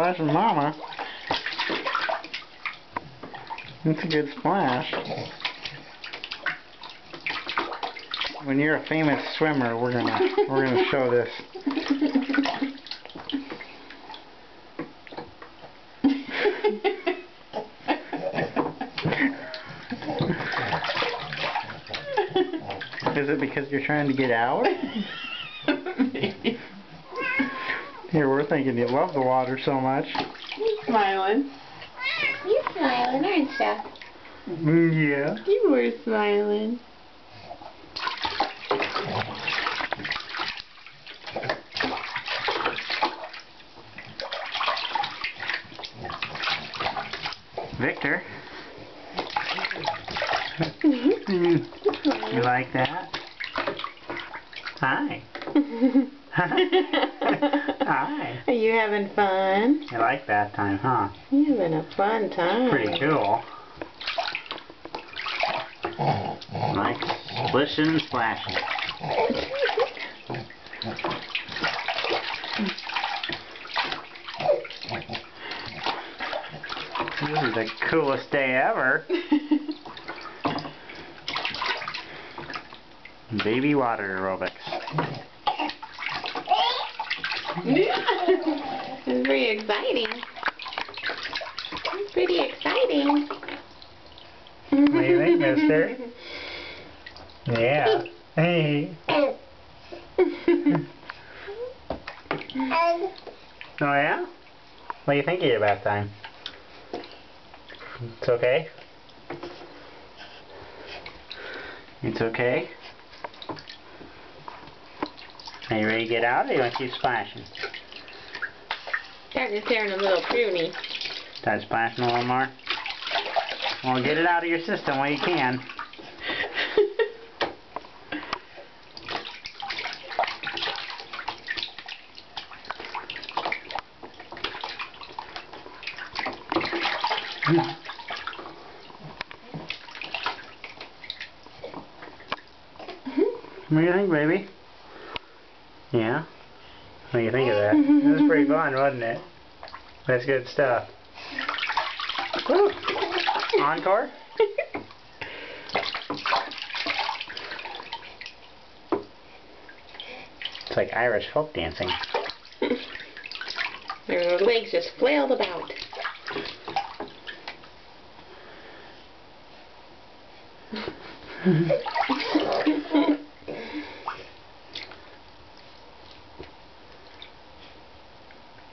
splashing Mama. That's a good splash. When you're a famous swimmer, we're gonna show this. Is it because you're trying to get out? Here, we're thinking you love the water so much. You're smiling. You're smiling, aren't you? Yeah. You were smiling. Victor. You like that? Hi. Hi. Are you having fun? You like that time, huh? You're having a fun time. Pretty cool. Like splishing and splashing. This is the coolest day ever. Baby water aerobics. It's pretty exciting. It's pretty exciting. What do you think, mister? Yeah. Hey. Oh yeah? What do you think of your bath time? It's okay? It's okay? Are you ready to get out, or you want to keep splashing? Starting to turn a little pruny. Start splashing a little more? Well, get it out of your system while you can. What do you think, baby? Yeah? What do you think of that? That was pretty fun, wasn't it? That's good stuff. Woo! Encore? It's like Irish folk dancing. Their legs just flailed about.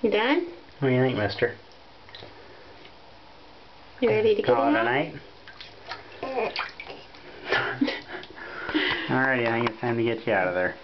You done? What do you think, mister? You ready to Call get it a out? night? Alright, I think it's time to get you out of there.